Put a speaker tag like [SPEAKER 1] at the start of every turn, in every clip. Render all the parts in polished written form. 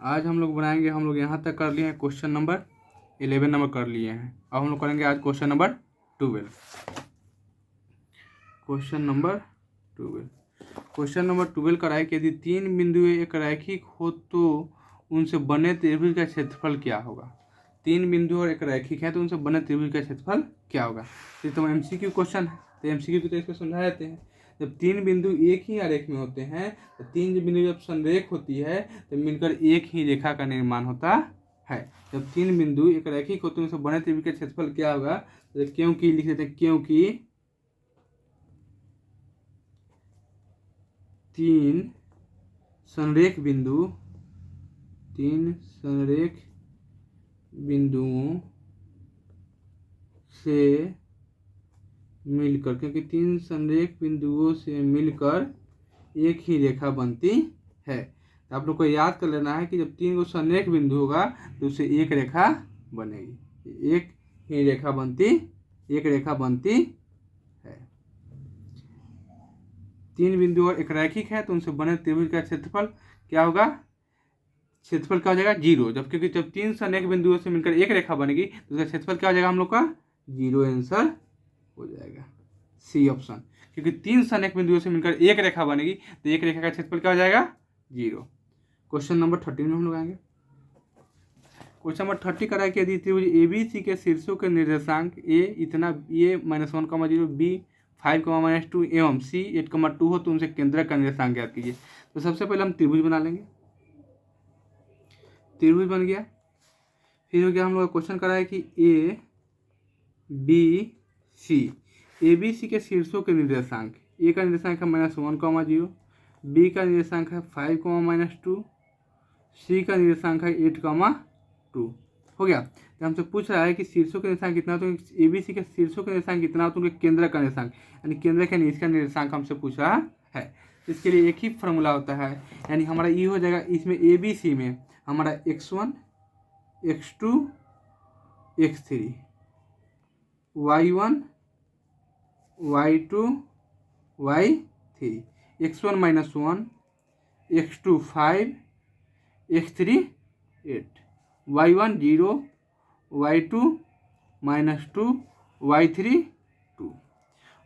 [SPEAKER 1] आज हम लोग बनाएंगे, हम लोग यहाँ तक कर लिए हैं, क्वेश्चन नंबर 11 नंबर कर लिए हैं। अब हम लोग करेंगे आज क्वेश्चन नंबर 12। क्वेश्चन नंबर 12 कराए कि यदि 3 बिंदु एक रैखिक हो तो उनसे बने त्रिभुज का क्षेत्रफल क्या होगा। 3 बिंदु और एक रैखिक है तो उनसे बने त्रिभुज का क्षेत्रफल क्या होगा। तो MCQ क्वेश्चन है, तो MCQ तो इसको समझा देते हैं। जब 3 बिंदु एक ही आरेख में होते हैं तो 3 बिंदु जब संरेख होती है तो मिलकर एक ही रेखा का निर्माण होता है। जब 3 बिंदु एक रैखिक होते हैं उनसे बने त्रिभुज का क्षेत्रफल क्या होगा। तो क्योंकि लिख देते हैं, क्योंकि 3 संरेख बिंदुओं से मिलकर, क्योंकि 3 संरेख बिंदुओं से मिलकर एक ही रेखा बनती है। तो आप लोग को याद कर लेना है कि जब 3 को संरेख बिंदु होगा तो उससे एक रेखा बनेगी, एक रेखा बनती है। 3 बिंदु और एक रैखिक है तो उनसे बने त्रिभुज का क्षेत्रफल क्या होगा। क्षेत्रफल क्या हो जाएगा, 0। जब क्योंकि जब 3 संरेख बिंदुओं से मिलकर एक रेखा बनेगी तो उसका क्षेत्रफल क्या हो जाएगा हम लोग का, 0 आंसर हो जाएगा, सी ऑप्शन। क्योंकि 3 संरेख बिंदुओं से मिलकर एक रेखा बनेगी तो एक रेखा का क्षेत्रफल क्या हो जाएगा, 0। क्वेश्चन नंबर 13 में हम लोग आएंगे। क्वेश्चन नंबर 30 करा है कि यदि त्रिभुज ABC के शीर्षों के निर्देशांक A इतना, A -1,0, B 5, -2 एवं C 8,2 हो तो उनसे केंद्रक का निर्देशांक ज्ञात कीजिए। तो सबसे पहले हम त्रिभुज बना लेंगे। त्रिभुज बन गया, फिर हो गया हम लोग का क्वेश्चन करा है कि ABC के शीर्षों के निर्देशांक, A का निर्देशांक है -1,0, B का निर्देशांक है 5, C का निर्देशांक है 8,2। हो गया। तो हमसे पूछ रहा है कि शीर्षों के निर्देशांक कितना, तो ABC के शीर्षों के निर्देशांक कितना हो तो उनके केंद्र का निर्देशांक, यानी केंद्र यानी इसका निर्देशांक हमसे पूछ रहा है। इसके लिए एक ही फॉर्मूला होता है, यानी हमारा ये हो जाएगा, इसमें ABC में हमारा x1 x2 x3 y1 y2 y3, x1 -1 x2 5 x3 8, y1 0 y2 -2 y3 2।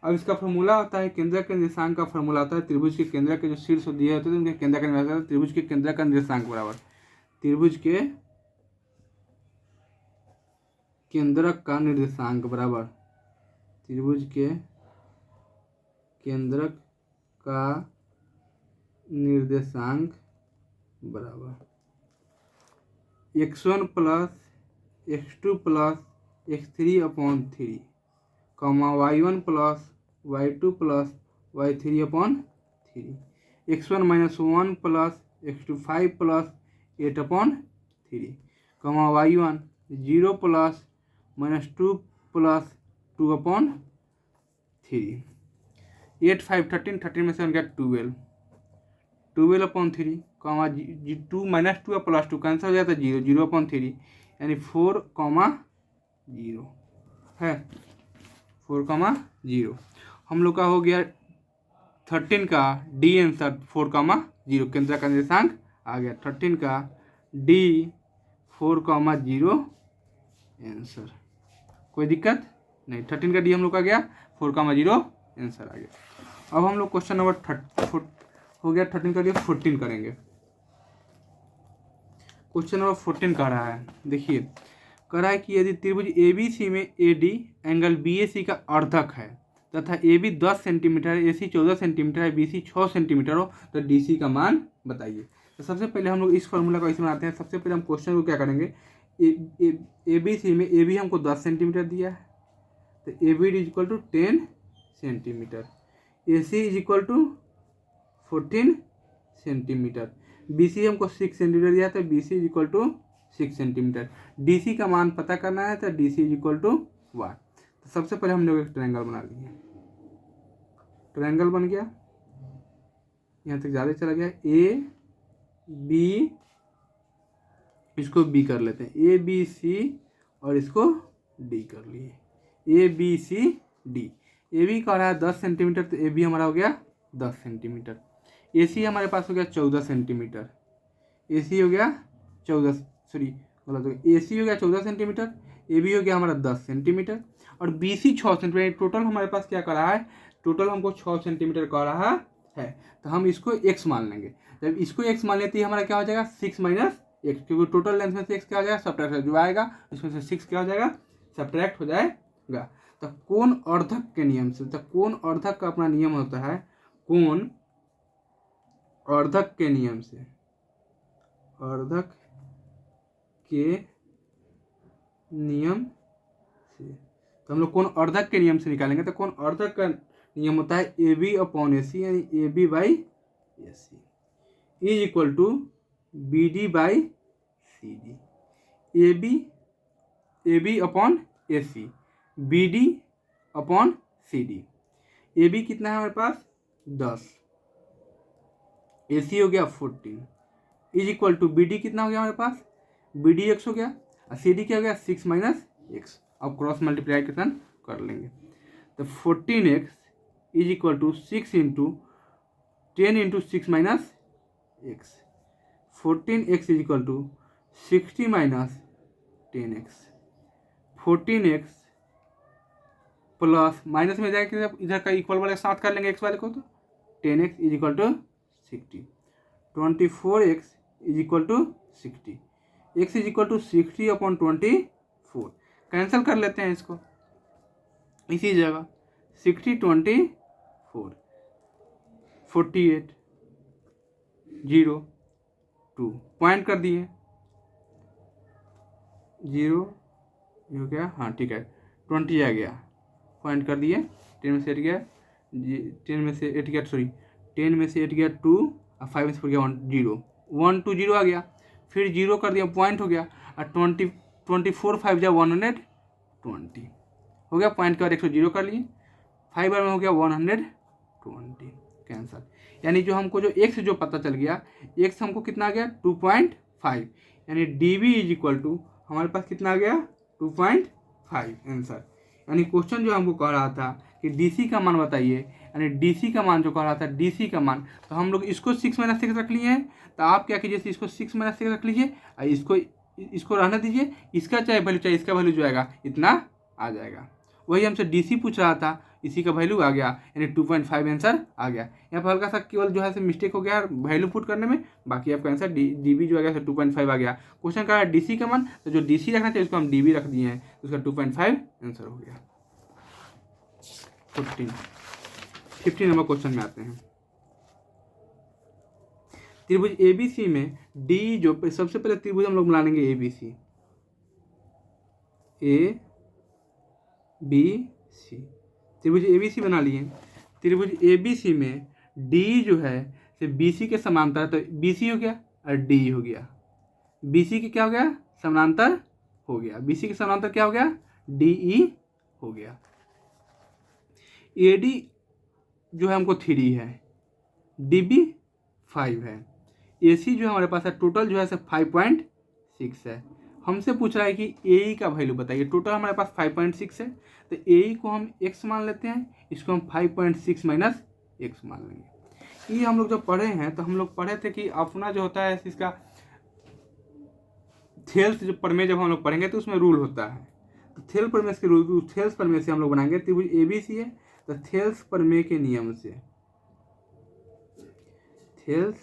[SPEAKER 1] अब इसका फॉर्मूला होता है, केंद्र के निर्देशांक का फॉर्मूला होता है, त्रिभुज के केंद्र के जो शीर्ष दिए होते हैं उनके केंद्र का निर्देशांक, त्रिभुज के केंद्र का निर्देशांक बराबर त्रिभुज के केंद्रक का निर्देशांक बराबर त्रिभुज के केंद्रक का निर्देशांक बराबर x1 + x2 + x3/3, y1 + y2 + y3/3, x1 -1 + x2 5 + 8/3, y1 0 + -2 + 2/3, 8 5 13, 13 में से बन गया 12, 12/3, 2 -2 + 2 कैंसिल हो जाता है 0, 0/3, यानी 4,0 है, 4,0। हम लोग का हो गया 13 का डी आंसर 4,0, केंद्र का निर्देशांक आ गया 13 का डी 4,0 आंसर। कोई दिक्कत नहीं, 13 का डी हम लोग का गया 4,0 आंसर आ गया। अब हम लोग क्वेश्चन नंबर हो गया 13 का, 14 करेंगे। क्वेश्चन नंबर 14 कह रहा है, देखिए कह रहा है कि यदि त्रिभुज ABC में AD एंगल BAC का अर्धक है तथा AB 10 सेंटीमीटर, AC 14 सेंटीमीटर है, BC 6 सेंटीमीटर हो तो DC का मान बताइए। तो सबसे पहले हम लोग इस फॉर्मूला को ऐसे बनाते हैं। सबसे पहले हम क्वेश्चन को क्या करेंगे, ABC में AB हमको 10 सेंटीमीटर दिया है तो AB = 10 centimetre, AC = 14 centimetre, BC हमको 6 सेंटीमीटर दिया था, BC = 6 सेंटीमीटर। DC का मान पता करना है तो DC = 1। तो सबसे पहले हम लोग एक ट्रायंगल बना लिए, ट्रायंगल बन गया, यहाँ तक ज़्यादा चला गया, AB, इसको B कर लेते हैं, ABC और इसको D कर लिए, ABCD। AB का रहा है 10 सेंटीमीटर तो AB हमारा हो गया 10 सेंटीमीटर। AC हमारे पास हो गया 14 सेंटीमीटर, AC हो गया 14, सॉरी गलत हो गया, AC हो गया 14 सेंटीमीटर, AB हो गया हमारा 10 सेंटीमीटर और BC 6 सेंटीमीटर। टोटल हमारे पास क्या कर रहा है, टोटल हमको 6 सेंटीमीटर कर रहा है। तो हम इसको x मान लेंगे। जब इसको x मान लेते हैं हमारा क्या हो जाएगा 6 माइनस x, क्योंकि टोटल लेंथ में से x क्या हो जाएगा सब्ट्रैक्ट जो आएगा उसमें से 6 क्या हो जाएगा सब्ट्रैक्ट हो जाएगा। तो कोण अर्धक के नियम से, तो कोण अर्धक का अपना नियम होता है, कोण अर्धक के नियम से, अर्धक के नियम से, तो हम लोग कोण अर्धक के नियम से निकालेंगे। तो कोण अर्धक का नियम होता है AB अपॉन AC, यानी AB by AC is equal to BD by CD। AB upon AC, BD upon CD। AB कितना है हमारे पास 10, AC हो गया 14 इज इक्वल टू BD कितना हो गया हमारे पास, BD x हो गया और CD क्या हो गया 6 माइनस x। अब क्रॉस मल्टीप्लिकेशन कर लेंगे। तो 14x is equal to 6 into 10 into 6 minus x। 14x is equal to 60 minus 10x। 14x plus minus में जाएगा इधर का इक्वल वाले साथ कर लेंगे x वाले को, तो 10x is equal to 60। 24x is equal to 60, x is equal to 60 upon 24, cancel कर लेते हैं इसको इसी जगह। 60 24 48 0 2 पॉइंट कर दिए 0 हो गया, हाँ ठीक है 20 आ गया, पॉइंट कर दिए। 10 में से 8 गया, 10 में से 8 गया, सॉरी 10 में से 8 गया 2 और 5 में से 4 गया 1 0, 1 2 0 आ गया, फिर 0 कर दिया पॉइंट हो गया और 24 5 जा 120 हो गया, पॉइंट के बाद 100 कर लिए, 5 बार में हो गया 120 कैंसर। यानी जो हमको जो x जो पता चल गया, x हमको कितना आ गया 2.5, यानी dB इज इक्वल टू हमारे पास कितना आ गया 2.5 आंसर। यानी क्वेश्चन जो हमको कह रहा था कि DC का मान बताइए, यानी DC का मान जो कह रहा था DC का मान, तो हम लोग इसको 6 माइनस 6 रख लिए हैं। तो आप क्या कीजिए, इसको 6 माइनस 6 रख लीजिए और इसको रहने दीजिए, इसका चाहे वैल्यू चाहे इसका वैल्यू जो आएगा इतना आ जाएगा। वही हमसे DC पूछ रहा था, इसी का वैल्यू आ गया, यानी 2.5 आंसर आ गया। यहाँ पर हल्का सा केवल जो है मिस्टेक हो गया वैल्यू पुट करने में, बाकी आपका आंसर DB जो आ गया 2.5 आ गया। क्वेश्चन का DC का मान, तो जो DC रखना चाहिए उसको हम DB रख दिए हैं, तो उसका 2.5 आंसर हो गया। 15 नंबर क्वेश्चन में आते हैं। त्रिभुज ABC में D जो सबसे पहले त्रिभुज हम लोग बना लेंगे ABC, ABC त्रिभुज ABC बना लिए। त्रिभुज ABC में D जो है से BC के समांतर, तो BC हो गया और D हो गया, BC के क्या हो गया समानांतर हो गया, BC के समानांतर क्या हो गया DE हो गया। AD जो है हमको 3 है, DB 5 है, AC जो हमारे पास है टोटल जो है 5.6 है। हमसे पूछ रहा है कि AE का वैल्यू बताइए, टोटल हमारे पास 5.6 है, तो AE को हम x मान लेते हैं, इसको हम 5.6 माइनस x मान लेंगे। ये हम लोग जब पढ़े हैं तो हम लोग पढ़े थे कि अपना जो होता है इसका थेल्स जो प्रमेय जब हम लोग पढ़ेंगे तो उसमें रूल होता है, तो थेल्स प्रमेय के रूल, थेल्स प्रमेय से हम लोग बनाएंगे। त्रिभुज ABC है तो थेल्स प्रमेय के नियम से, थेल्स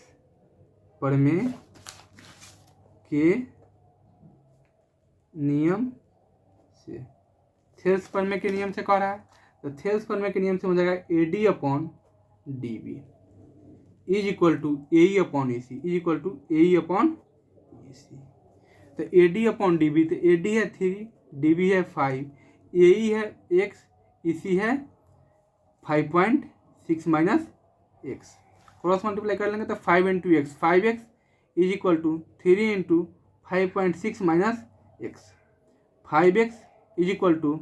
[SPEAKER 1] प्रमेय के नियम से, थेल्स प्रमेय के नियम से कह रहा है, तो थेल्स प्रमेय के नियम से हो जाएगा AD upon DB is equal to AE upon AC is equal to AE upon AC। तो AD अपॉन DB, तो AD है 3, DB है 5, AE है x, EC है 5.6 माइनस x, क्रॉस मल्टीप्लाई कर लेंगे तो 5 into X, 5x is equal to 3 into 5.6 minus x, 5x is equal to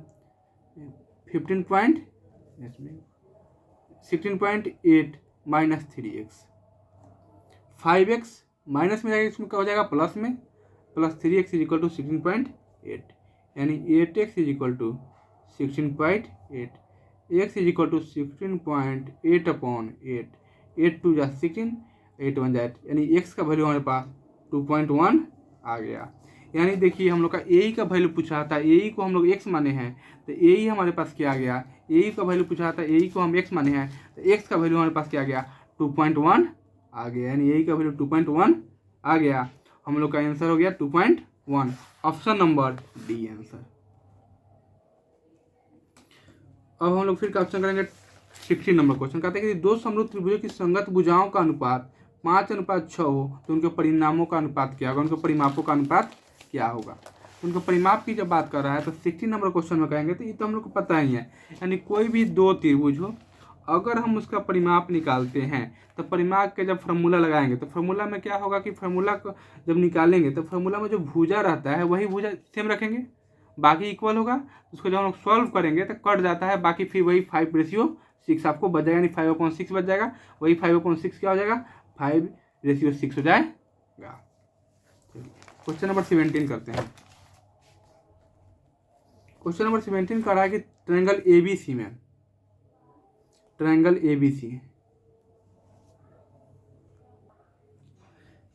[SPEAKER 1] 16.8 minus 3x, 5x minus में जाएगा, इसमें क्या हो जाएगा प्लस में, plus 3x is equal to 16.8, यानी 8x is equal to 16.8, x is equal to 16.8 upon 8, 8 2 जा 16, 8 1 जा 8, यानी x का वैल्यू हमारे पास 2.1 आ गया। यानी देखिए हम लोग का ए का वैल्यू पूछा था, ए को हम लोग एक्स माने हैं तो ए हमारे पास क्या आ गया, ए का वैल्यू पूछा था, ए को हम एक्स माने हैं तो एक्स का वैल्यू हमारे पास क्या आ गया 2.1 आ गया। यानी ए का वैल्यू 2.1 आ गया। हम लोग का आंसर हो गया 2.1, ऑप्शन नंबर डी आंसर। अब हम लोग फिर क्वेश्चन करेंगे 16 नंबर क्वेश्चन। कहते हैं कि दो समरूप त्रिभुजों की संगत भुजाओं का अनुपात 5:6 हो तो उनके परिणामों का अनुपात क्या होगा, उनके परिमापों का अनुपात क्या होगा। उनके परिमाप की जब बात कर रहा है तो 16 नंबर क्वेश्चन में कहेंगे तो ये तो हम लोग को पता ही है। यानी कोई भी दो त्रिभुज हो, अगर हम उसका परिमाप निकालते हैं तो परिमाप के जब फार्मूला लगाएंगे तो फार्मूला में क्या होगा कि फार्मूला को जब निकालेंगे तो फार्मूला में जो भुजा रहता है वही भुजा सेम रखेंगे, बाकी इक्वल होगा। उसको जब हम सॉल्व करेंगे तो कट जाता है, बाकी फिर वही 5:6 आपको बच जाएगा, यानी 5/6 बच जाएगा। वही 5/6 क्या हो जाएगा 5:6 हो जाएगा। क्वेश्चन नंबर 17 करते हैं। क्वेश्चन नंबर 17 कर रहा है कि ट्रायंगल एबीसी में, ट्रायंगल एबीसी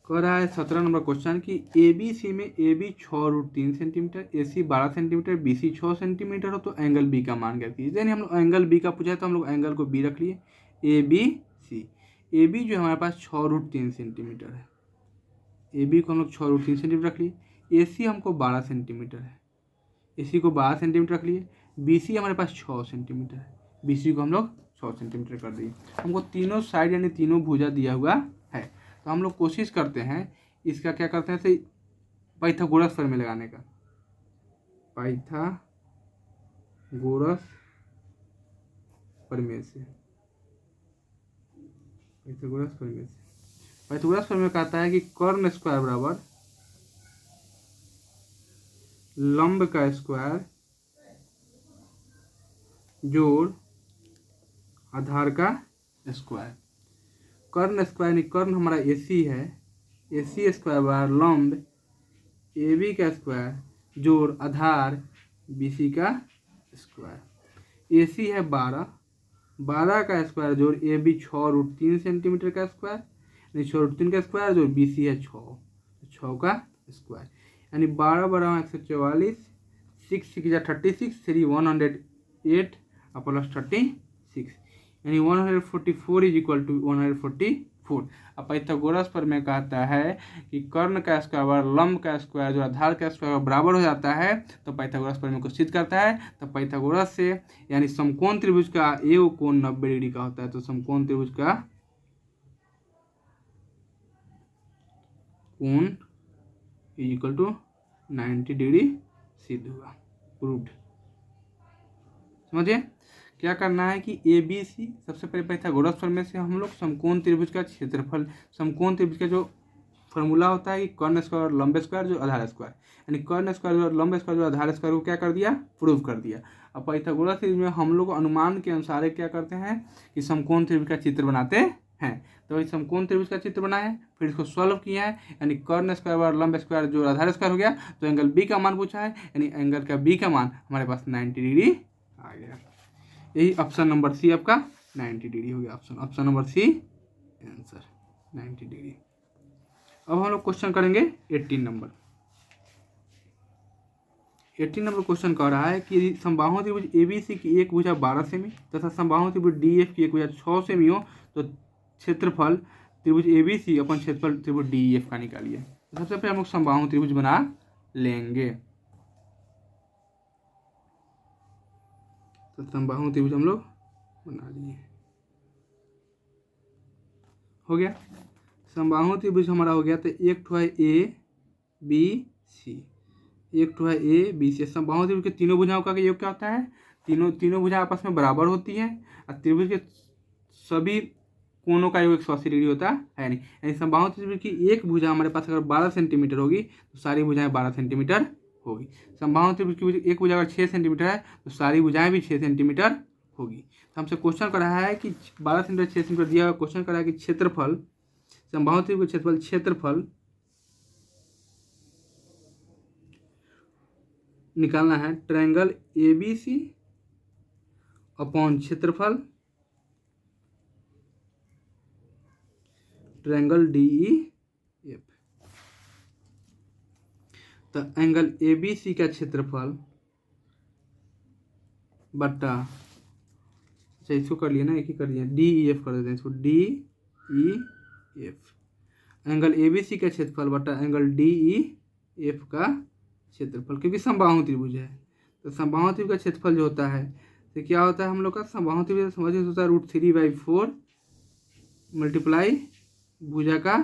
[SPEAKER 1] कह रहा है 17 नंबर क्वेश्चन कि एबीसी में AB 6√3 centimetre, AC 12 centimetre, BC 6 centimetre हो तो एंगल बी का मान क्या कीजिए। यानी हम लोग एंगल बी का पूछा है तो हम लोग एंगल को बी रख लिए ABC। AB जो हमारे पास 6√3 सेंटीमीटर है, AB को हम लोग 6√3 सेंटीमीटर रख लिए। AC हमको 12 सेंटीमीटर है, AC को 12 सेंटीमीटर रख लिए। BC हमारे पास 6 सेंटीमीटर है, BC को हम लोग 6 सेंटीमीटर कर दिए। हमको तीनों साइड यानी तीनों भुजा दिया हुआ है तो हम लोग कोशिश करते हैं इसका क्या करते हैं सही पाइथागोरस प्रमेय लगाने का। पाइथागोरस प्रमेय से, पाइथागोरस प्रमेय से, पाइथागोरस प्रमेय कहता है कि कर्ण स्क्वायर बराबर लंब का स्क्वायर जोड़ आधार का स्क्वायर। कर्ण स्क्वायर यानी कर्ण हमारा AC है, AC स्क्वायर बराबर लंब AB का स्क्वायर जोड़ आधार BC का स्क्वायर। AC है 12 का स्क्वायर जोड़ AB 6√3 सेंटीमीटर का स्क्वायर, यानी 6√3 का स्क्वायर जोड़ BC है 6 का स्क्वायर। यानी 12 × 144, 6 × 36, 3 108 प्लस 36, यानी 144 = 144। अब पाइथागोरस प्रमेय कहता है कि कर्ण का स्क्वायर लंब का स्क्वायर जो आधार का स्क्वायर बराबर हो जाता है तो पाइथागोरस प्रमेय को सिद्ध करता है। तो पाइथागोरस से यानी समकोण त्रिभुज का ए कोण 90 डिग्री का होता है तो समकोण त्रिभुज का कोण = 90 डिग्री सिद्ध हुआ, प्रूव्ड। समझिए क्या करना है कि ABC सबसे पहले पाइथागोरस प्रमेय से हम लोग समकोण त्रिभुज का क्षेत्रफल, समकोण त्रिभुज का जो फॉर्मूला होता है कि कर्ण स्क्वायर लंब स्क्वायर जो आधार स्क्वायर, यानी कर्ण स्क्वायर और लंब स्क्वायर जो आधार स्क्वायर को क्या कर दिया प्रूव कर दिया। अब पाइथागोरस में हम लोग अनुमान के अनुसार क्या करते हैं कि समकोण त्रिभुज का चित्र बनाते हैं। तो इस समकोण त्रिभुज का चित्र बनाए फिर इसको सॉल्व किया है, यानी कर्ण स्क्वायर और लंब स्क्वायर जो आधार स्क्वायर हो गया तो एंगल बी का मान पूछा है, यानी एंगल का बी का मान हमारे पास 90 डिग्री आ गया। यही ऑप्शन नंबर सी आपका 90 डिग्री हो गया। Option number C answer 90 degree. अब हम लोग क्वेश्चन करेंगे 18 नंबर। 18 नंबर क्वेश्चन कह रहा है कि समबाहु त्रिभुज ABC की एक भुजा 12 सेमी तथा समबाहु त्रिभुज DF की एक भुजा 6 सेमी हो तो क्षेत्रफल त्रिभुज ABC अपन क्षेत्रफल त्रिभुज DEF का निकालिए। तो सबसे पहले हम लोग समबाहु त्रिभुज बना लेंगे। तो समबाहु त्रिभुज हम लोग बना लिए, हो गया। समबाहु त्रिभुज हमारा हो गया तो एक ठो है ABC, एक ठो है ABC। समबाहु त्रिभुज के तीनों भुजाओं का योग क्या होता है, तीनों भुजा आपस में बराबर होती है और त्रिभुज के सभी कोणों का योग 180 डिग्री होता है नहीं। यानी समबाहु त्रिभुज की एक भुजा हमारे पास अगर 12 सेंटीमीटर होगी तो सारी भुजाएं 12 सेंटीमीटर होगी। समबाहु त्रिभुज की एक भुजा अगर 6 सेंटीमीटर है तो सारी भुजाएं भी 6 सेंटीमीटर होगी। तो हमसे क्वेश्चन कर रहा है कि 12 सेंटीमीटर 6 सेंटीमीटर दिया हुआ क्वेश्चन कर रहा है कि क्षेत्रफल समबाहु त्रिभुज का क्षेत्रफल निकालना है। ट्रायंगल ABC अपॉन क्षेत्रफल ट्रायंगल DEF। तो एंगल ए बी सी का क्षेत्रफल बटा, अच्छा इसको कर लिया ना, एक ही कर लिया, डी ई एफ कर देते हैं इसको, D E F, angle A B C का क्षेत्रफल बटा एंगल डी ई एफ का क्षेत्रफल, क्योंकि समबाहु त्रिभुज है। तो समबाहु त्रिभुज का क्षेत्रफल जो होता है तो क्या होता है हम लोग का समबाहु त्रिभुज समझ होता है √3/4 मल्टीप्लाई भुजा का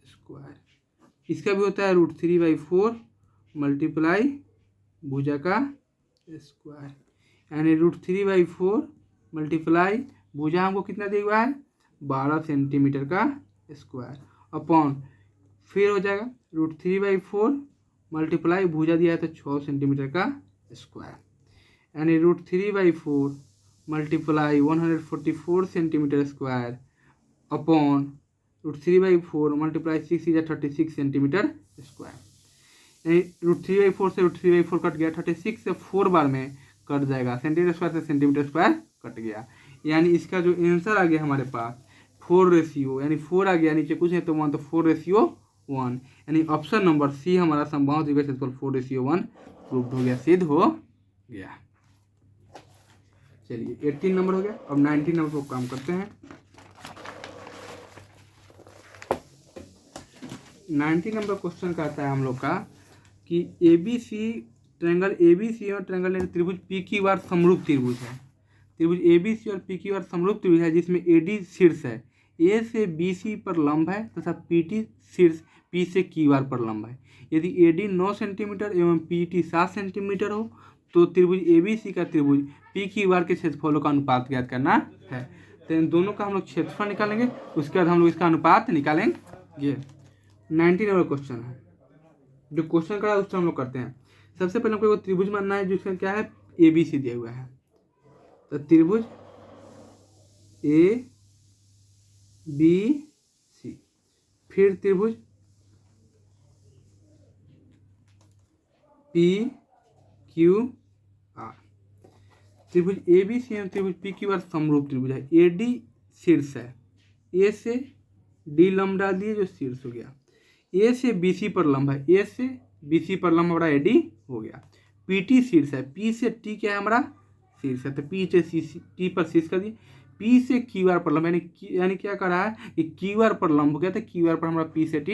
[SPEAKER 1] स्क्वायर, इसका भी होता है √3/4 मल्टीप्लाई भुजा का स्क्वायर, यानी √3/4 मल्टीप्लाई भुजा हमको कितना दिया हुआ है 12 सेंटीमीटर का स्क्वायर, अपॉन फिर हो जाएगा √3/4 मल्टीप्लाई भुजा दिया है तो 6 सेंटीमीटर का स्क्वायर, यानी √3/4 multiply 144 centimetre square upon √3/4 multiply 6 या 36 सेंटीमीटर स्क्वायर, यानी √3/4 से √3/4 कट गया, 36 से 4 बार में कट जाएगा, सेंटीमीटर स्क्वायर से सेंटीमीटर स्क्वायर कट गया, यानी इसका जो आंसर आ गया हमारे पास 4 यानी 4 आ गया, नीचे कुछ है तो 1, तो 4:1, यानी ऑप्शन नंबर सी हमारा समबाहु त्रिभुज का क्षेत्रफल 4:1 प्रूव्ड हो गया, सिद्ध हो गया। चलिए 18 नंबर हो गया, अब 19 नंबर पर काम करते हैं। 19 नंबर क्वेश्चन कहता है हम लोग का कि ट्रायंगल ABC और ट्रायंगल त्रिभुज PQR समरूप त्रिभुज है, त्रिभुज ABC और PQR समरूप त्रिभुज है जिसमें AD शीर्ष है, A से BC पर लंब है तथा PT शीर्ष P से QR पर लंब है। यदि AD 9 सेंटीमीटर एवं PT 7 सेंटीमीटर हो तो त्रिभुज ABC का त्रिभुज PQR के क्षेत्रफलों का अनुपात ज्ञात करना है। तो इन दोनों का हम लोग क्षेत्रफल निकालेंगे, उसके बाद हम लोग इसका अनुपात निकालेंगे। 19 नंबर क्वेश्चन है, जो क्वेश्चन का है उससे हम लोग करते हैं। सबसे पहले हमको एक त्रिभुज मानना है जिसका क्या है ABC दिया हुआ है, तो त्रिभुज ABC, फिर त्रिभुज PQR, त्रिभुज ABC एवं त्रिभुज PQR समरूप त्रिभुज है। AD शीर्ष है, A से D लंब डाल दिए जो शीर्ष हो गया, A से BC पर लंब है, A से BC पर लंब हमारा AD हो गया। PT शीर्ष है, P से T क्या है हमारा शीर्ष है, तो P से T पर शीर्ष कर दिए। P से QR पर लंब, यानी क्या कर रहा है कि QR पर लंब हो गया, तो QR पर हमारा P से T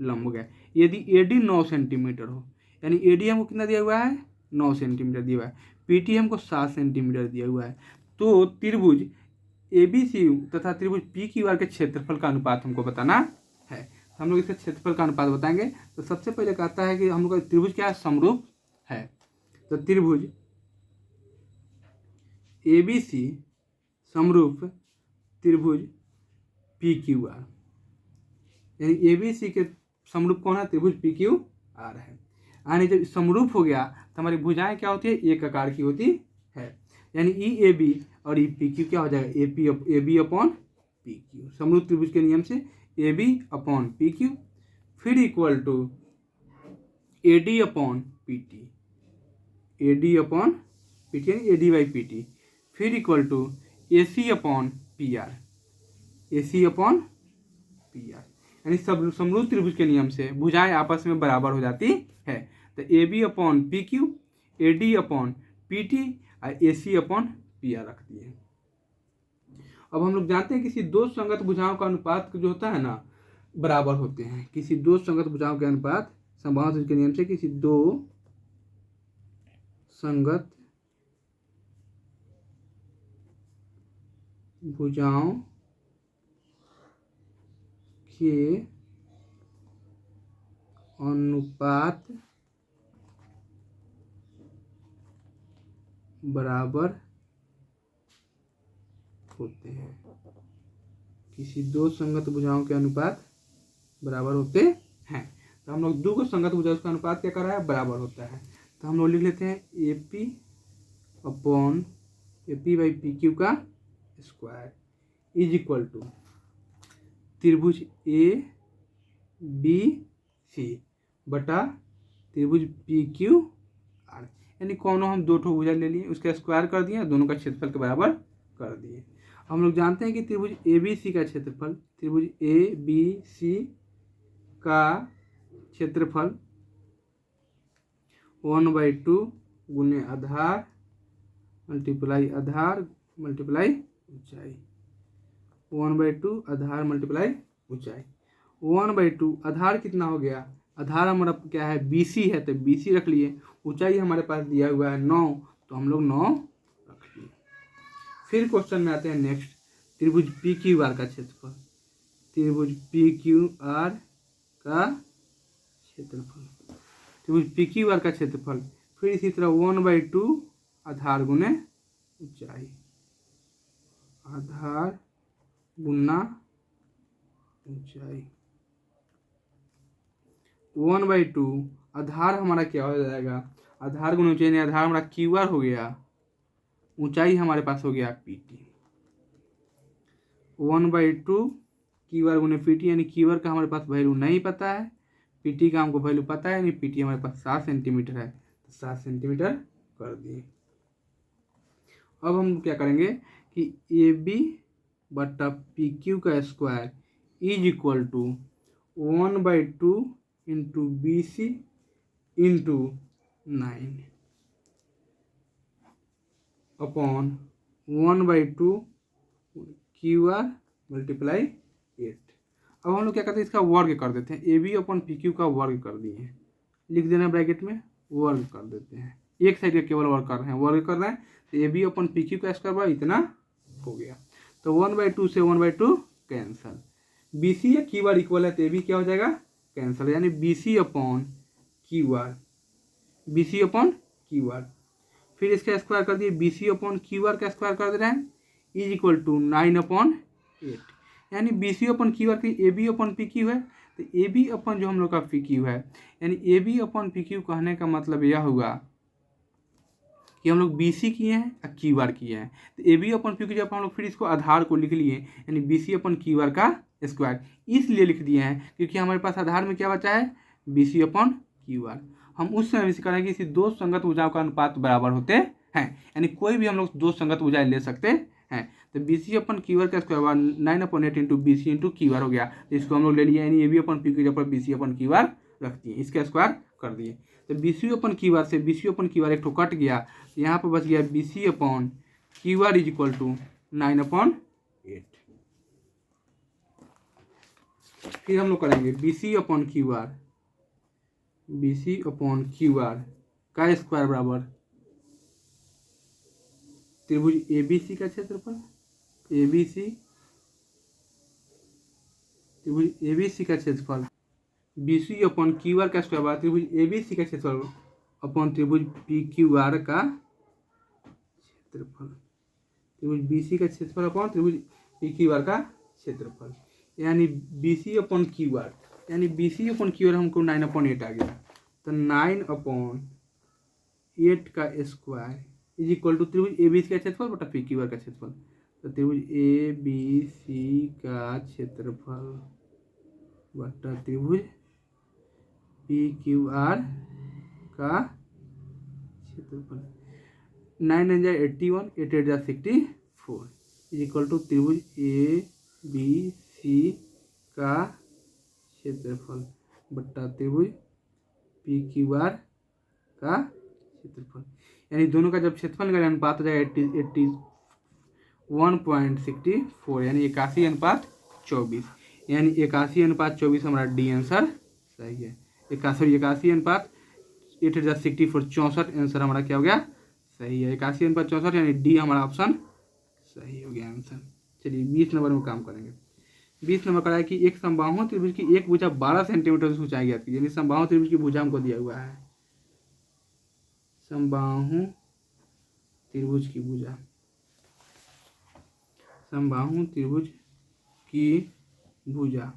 [SPEAKER 1] लंब हो गया। यदि AD 9 सेंटीमीटर हो, यानी AD हमको कितना दिया हुआ है 9 सेंटीमीटर दिया हुआ है, PT हमको 7 सेंटीमीटर दिया हुआ है, तो त्रिभुज ABC तथा त्रिभुज PQR के क्षेत्रफल का अनुपात हमको बताना है। हम लोग इसके क्षेत्रफल का अनुपात बताएंगे। तो सबसे पहले कहता है कि हम लोग का त्रिभुज क्या है समरूप है, तो त्रिभुज ABC समरूप त्रिभुज PQR, यानी ABC के समरूप कौन है त्रिभुज PQR है। यानी जब समरूप हो गया तो हमारी भुजाएं क्या होती है एक आकार की होती है, यानी EAB और EPQ क्या हो जाएगा AB अपॉन PQ, समरूप त्रिभुज के नियम से AB अपॉन PQ, फिर equal to AD upon PT, AD upon PT यानी AD/PT, फिर equal to AC upon PR, AC upon PR, यानी सब समरूप त्रिभुज के नियम से भुजाएं आपस में बराबर हो जाती है। तो AB upon PQ, AD upon PT और AC अपॉन PR रख दिए। अब हम लोग जानते हैं किसी दो संगत भुजाओं का अनुपात जो होता है ना बराबर होते हैं, किसी दो संगत भुजाओं के अनुपात समबाहु त्रिभुज के नियम से किसी दो संगत भुजाओं के अनुपात बराबर होते हैं, किसी दो संगत भुजाओं के अनुपात बराबर होते हैं। तो हम लोग दो को संगत भुजाओं का अनुपात क्या कर रहा है बराबर होता है, तो हम लोग लिख लेते हैं AP अपॉन AP/PQ का स्क्वायर इज इक्वल टू त्रिभुज ABC बटा त्रिभुज PQR, यानी कौनों हम दो ठो भुजा ले लिए उसका स्क्वायर कर दिए, दोनों का क्षेत्रफल के बराबर कर दिए। हम लोग जानते हैं कि त्रिभुज ABC का क्षेत्रफल, त्रिभुज ABC का क्षेत्रफल 1/2 गुने आधार मल्टीप्लाई आधार मल्टीप्लाई ऊंचाई। 1/2 आधार मल्टीप्लाई ऊंचाई। 1/2 आधार कितना हो गया, आधार हमारा क्या है BC है, तो BC रख लिए। ऊंचाई हमारे पास दिया हुआ है 9, तो हम लोग 9 रख लिए। फिर क्वेश्चन में आते हैं नेक्स्ट, त्रिभुज PQR का क्षेत्रफल। त्रिभुज PQR का क्षेत्रफल, त्रिभुज PQR का क्षेत्रफल। फिर इसी तरह 1/2 आधार गुने ऊंचाई, आधार गुना ऊंचाई। 1/2 आधार हमारा क्या हो जाएगा, आधार गुना ऊंचाई, आधार हमारा QR हो गया, ऊंचाई हमारे पास हो गया PT। 1/2 QR गुने PT, यानी QR का हमारे पास वैल्यू नहीं पता है, PT का हमको वैल्यू पता है, यानी PT हमारे पास 7 सेंटीमीटर है, तो 7 सेंटीमीटर कर दिए। अब हम क्या करेंगे कि AB बटा PQ का square is equal to 1/2 into BC into 9 upon 1/2 QR multiply 8। अब हम लोग क्या करते हैं, इसका वर्ग कर देते हैं। AB अपॉन PQ का वर्ग कर दिए, लिख देना ब्रैकेट में, वर्ग कर देते हैं। एक साइड का केवल वर्ग कर रहे हैं, वर्ग कर रहे हैं, तो AB अपॉन PQ का स्क्वायर बराबर इतना हो गया। तो 1/2 से 1/2 कैंसल, BC या QR इक्वल है, तो AB क्या हो जाएगा कैंसल, यानी BC upon QR, BC upon QR। फिर इसका स्क्वायर कर दिए, BC अपॉन QR का स्क्वायर कर दे रहे हैं, इज इक्वल टू 9/8, यानी BC अपॉन QR की AB अपॉन PQ है, तो AB अपॉन जो हम लोग का PQ है, यानी AB अपॉन PQ कहने का मतलब यह हुआ कि हम लोग BC किए हैं और QR किए हैं, तो AB अपॉन PQ जब हम लोग फिर इसको आधार को लिख लिए, यानी BC अपॉन QR का स्क्वायर, इसलिए लिख दिए हैं क्योंकि हमारे पास आधार में क्या बचा है, BC अपॉन QR। हम उस समय से करेंगे इसी दो संगत भुजाओं का अनुपात बराबर होते हैं, यानी कोई भी हम लोग दो संगत भुजाएं ले सकते हैं। तो BC अपन QR का square 9/8 into BC into QR हो गया, तो इसको हम लोग ले लिए, यानी AB अपन PQ पर BC अपन QR रख दिए, इसका स्क्वायर कर दिए। तो BC अपन QR से BC अपन QR एक तो कट गया, तो यहाँ पर बच गया BC upon QR is equal to 9/8। फिर हम लोग करेंगे BC upon QR, BC upon QR का स्क्वायर बराबर त्रिभुज ABC का क्षेत्रफल, ABC त्रिभुज ABC का क्षेत्रफल, BC अपॉन QR का स्क्वायर बराबर त्रिभुज ABC का क्षेत्रफल अपॉन त्रिभुज PQR का क्षेत्रफल, त्रिभुज BC का क्षेत्रफल अपॉन त्रिभुज PQR का क्षेत्रफल, यानी BC अपॉन QR, यानी BC अपॉन QR हमको 9/8 आ गया, तो 9/8 का स्क्वायर इज इक्वल टू त्रिभुज ABC का क्षेत्रफल बटा PQR का क्षेत्रफल, तो त्रिभुज ABC का क्षेत्रफल बटा त्रिभुज PQR का क्षेत्रफल, 9 जा 81, 8 जा 64 इज इक्वल टू त्रिभुज ABC का क्षेत्रफल बटा त्रिभुज PQR का क्षेत्रफल, यानी दोनों का जब क्षेत्रफल निकाले अनुपात हो जाएगा 81.64, यानी 81/24, यानी 81/24 हमारा डी आंसर सही है। 81/64 64 आंसर हमारा क्या हो गया सही है, 81/64, यानी डी हमारा ऑप्शन सही हो गया आंसर। चलिए 20 नंबर में काम करेंगे। 20 नंबर का है कि एक समबाहु त्रिभुज की एक भुजा 12 सेंटीमीटर से ऊंचाई ज्ञात कीजिए, यानी समबाहु त्रिभुज की भुजा हमको दिया हुआ है, समबाहु त्रिभुज की भुजा, समबाहु त्रिभुज की भुजा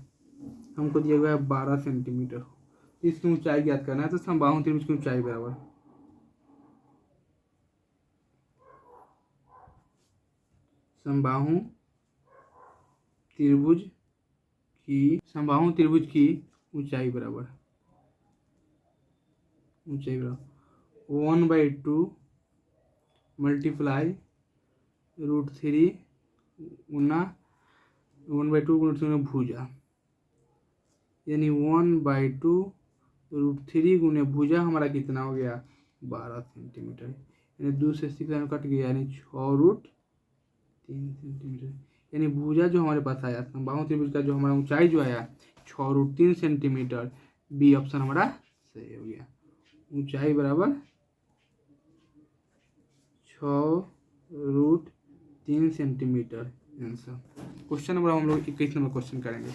[SPEAKER 1] हमको दिया हुआ है 12 सेंटीमीटर, इसकी ऊंचाई ज्ञात करना है, तो समबाहु त्रिभुज की ऊंचाई बराबर समबाहु त्रिभुज की ऊंचाई बराबर 1/2 मल्टीप्लाई √3 गुना 1/2 गुना भुजा, यानी 1/2 √3 गुने भुजा हमारा कितना हो गया 12 सेंटीमीटर, यानी 2 से 6 कट गया, यानी 6√3 सेंटीमीटर। यानी भुजा जो हमारे पास आया समबाहु त्रिभुज का जो हमारा ऊंचाई जो आया 6√3 सेंटीमीटर। बी ऑप्शन हमारा सही हो गया। ऊंचाई बराबर 6√3 सेंटीमीटर आंसर। क्वेश्चन नंबर हम लोग 21 नंबर क्वेश्चन करेंगे।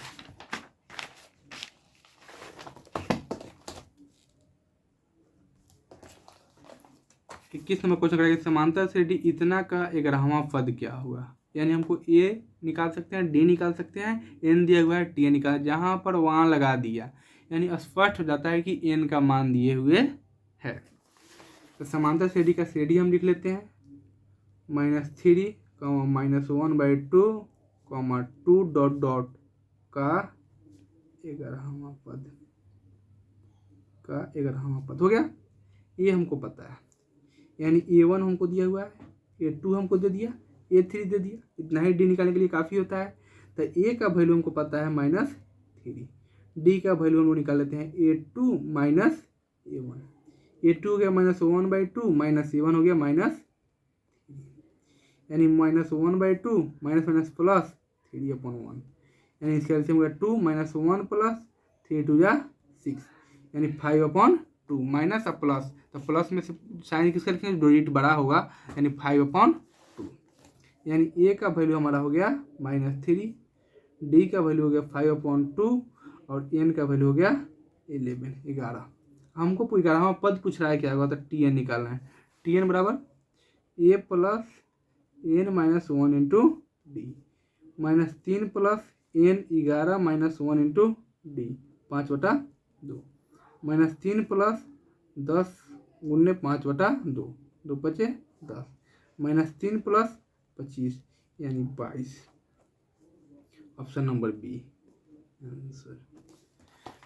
[SPEAKER 1] 21 नंबर क्वेश्चन करेंगे। समांतर श्रेणी इतना का 11वां पद क्या हुआ। यानी हमको ए निकाल सकते हैं, डी निकाल सकते हैं, एन दिया हुआ है, टी निकाल, जहाँ पर वहाँ लगा दिया, यानी स्पष्ट हो जाता है कि एन का मान दिए हुए है। तो समांतर श्रेणी का श्रेणी हम लिख लेते हैं -3, -1/2, 2 डॉट डॉट का 11वां पद हो गया। ये हमको पता है, यानी A1 हमको दिया हुआ है, A2 हमको दे दिया, A3 दे दिया, इतना ही डी निकालने के लिए काफ़ी होता है। तो ए का वैल्यू हमको पता है -3, डी का वैल्यू हम लोग निकाल लेते हैं A2 माइनस A1। A2 हो गया -1/2, A1 हो गया -3, यानी -1/2 माइनस प्लस 3/1, यानी इसका एलसीएम हो गया 2 - 1 + 3 2 जा 6, यानी 5/2 माइनस और प्लस, तो प्लस में से साइन किसका लिखेंगे, डिजिट बड़ा होगा, यानी 5/2, यानी ए का वैल्यू हमारा हो गया -3, डी का वैल्यू हो गया 5/2 और एन का वैल्यू हो गया 11। हमको 11वां पद पूछ रहा है क्या होगा, तो टी एन निकालना है। टी एन बराबर a plus n minus 1 into d, -3 plus n 11 minus 1 into d 5/2, -3 plus 10 गुने 5/2, 2 5 10, -3 प्लस 25 यानी 22। ऑप्शन नंबर बी आंसर,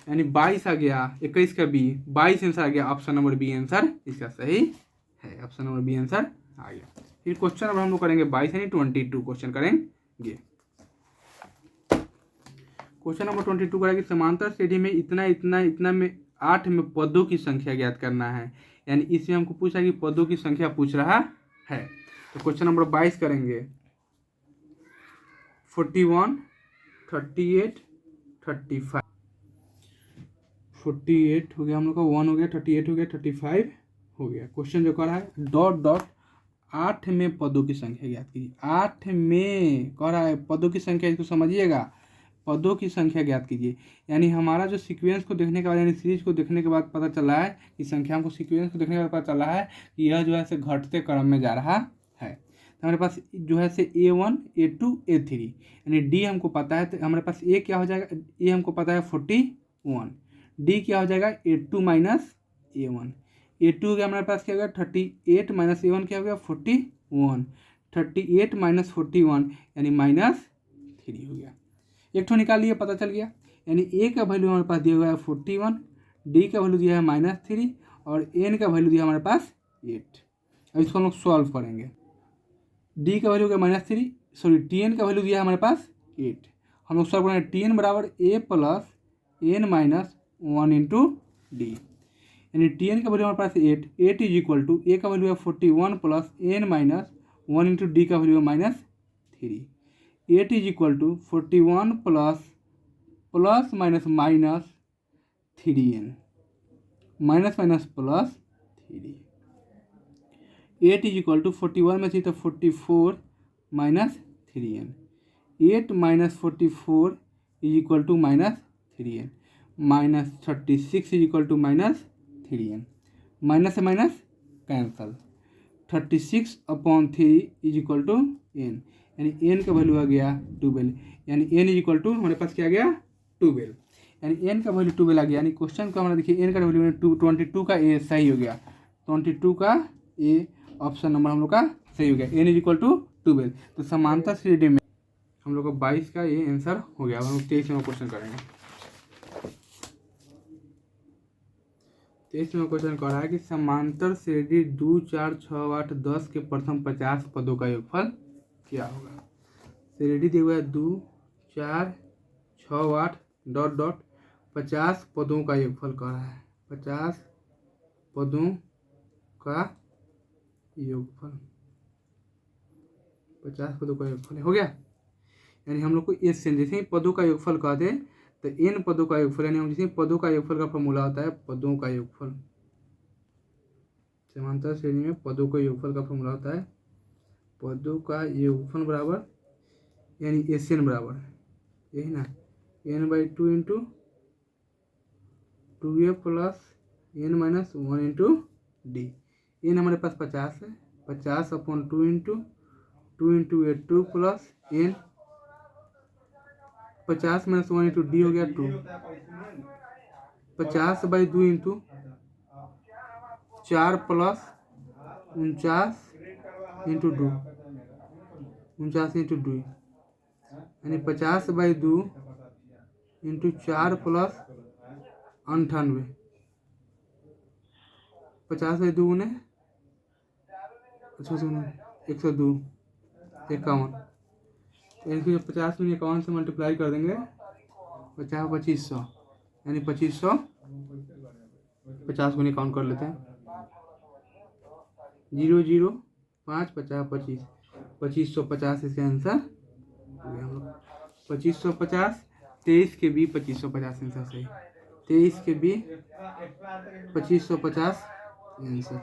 [SPEAKER 1] यानी 22 आ गया। 21 का बी 22 आंसर आ गया। ऑप्शन नंबर बी आंसर इसका सही है। ऑप्शन नंबर बी आंसर आ गया। फिर क्वेश्चन नंबर हम लोग करेंगे 22 यानी 22 क्वेश्चन करेंगे। क्वेश्चन नंबर 22 करेंगे समांतर श्रेणी में इतना इतना इतना में 8 में पदों की संख्या ज्ञात करना है। यानी इसमें हमको पूछा कि पदों की संख्या पूछ रहा है। तो क्वेश्चन नंबर 22 करेंगे 41 38 35, 48 हो गया हम लोग का, 1 हो गया, 38 हो गया, 35 हो गया। क्वेश्चन जो कर रहा है डॉट डॉट 8 में पदों की संख्या ज्ञात कीजिए। 8 में कह रहा है पदों की संख्या, इसको समझिएगा, पदों की संख्या ज्ञात कीजिए। यानी हमारा जो सीक्वेंस को देखने के बाद, यानी सीरीज को देखने के बाद पता चला है कि संख्या को, सीक्वेंस को देखने के बाद पता चला है कि यह जो है से घटते क्रम में जा रहा है। तो हमारे पास जो है से A1 A2 A3, यानी डी हमको पता है, तो हमारे पास ए क्या हो जाएगा, ए हमको पता है 41, डी क्या हो जाएगा A2 माइनस A1, A2 हो गया हमारे पास क्या हो गया 38 माइनस A1 क्या हो गया 41, 38 माइनस 41 यानी -3 हो गया। एक ठो निकाल लिए, पता चल गया। यानी ए का वैल्यू हमारे पास दिया हुआ है 41, डी का वैल्यू दिया है -3 और एन का वैल्यू दिया हमारे पास 8। अब इसको हम लोग सॉल्व करेंगे। डी का वैल्यू हो गया -3, सॉरी टी एन का वैल्यू दिया है हमारे पास 8। हम लोग सॉल्व करेंगे। टी एन बराबर a plus n minus 1 into d, यानी टी एन का वैल्यू हमारे पास 8 इज इक्वल टू ए का वैल्यू है 41 plus n minus 1 into d का वैल्यू है -3। 8 is equal to 41 plus minus 3n, minus minus plus 3। 8 is equal to 41 में थी तो 44 minus 3n, 8 minus 44 is equal to -3n, -36 is equal to -3n, minus से minus cancel, 36/3 is equal to n, यानी n का value आ गया 12, यानी n is equal to हमारे पास क्या आ गया 12, यानी n का वैल्यू 12 आ गया। यानी क्वेश्चन को हमारा देखिए n का वैल्यू 22 का ए सही हो गया, 22 का ए ऑप्शन नंबर हम लोग का सही हो गया, n इज इक्वल टू 12। तो समांतर श्रेणी में हम लोग का 22 का ये आंसर हो गया। हम लोग 23 में क्वेश्चन करेंगे। 23 में क्वेश्चन कह रहा है कि समांतर श्रेणी 2 4 6 8 10 के प्रथम 50 पदों का योगफल क्या होगा। श्रेणी दिया हुआ है 2 4 6 8 डॉट डॉट 50 पदों का योगफल कह रहा है। 50 पदों का योगफल, 50 पदों का योगफल हो गया। यानी हम लोग को एस से जैसे ही पदों का योगफल कह दे तो एन पदों का योगफल, यानी हम जैसे पदों का योगफल का फॉर्मूला होता है पदों का योगफल। समांतर श्रेणी में पदों का योगफल का फॉर्मूला होता है पदों का योगफल बराबर, यानी एस एन बराबर यही ना, n/2 इंटू 2a प्लस n-1 इंटू डी। एन हमारे पास 50 है, 50/2 into 2 × 2 plus n 50 - 1 into D हो गया 2, 50/2 इंटू 4 प्लस 49 इंटू 2, 49 इंटू 2, यानी 50/2 इंटू 4 प्लस 98, 50/2 ने 102, 51, इनको 50 में 51 से मल्टीप्लाई कर देंगे 2500, यानी 2500, 50 को काउंट कर लेते हैं 0 0 5 50 25, 2550 इसका आंसर हो गया हम लोग 2550, 23 के बी 2550 आंसर सही, 23 के बी 2550 आंसर।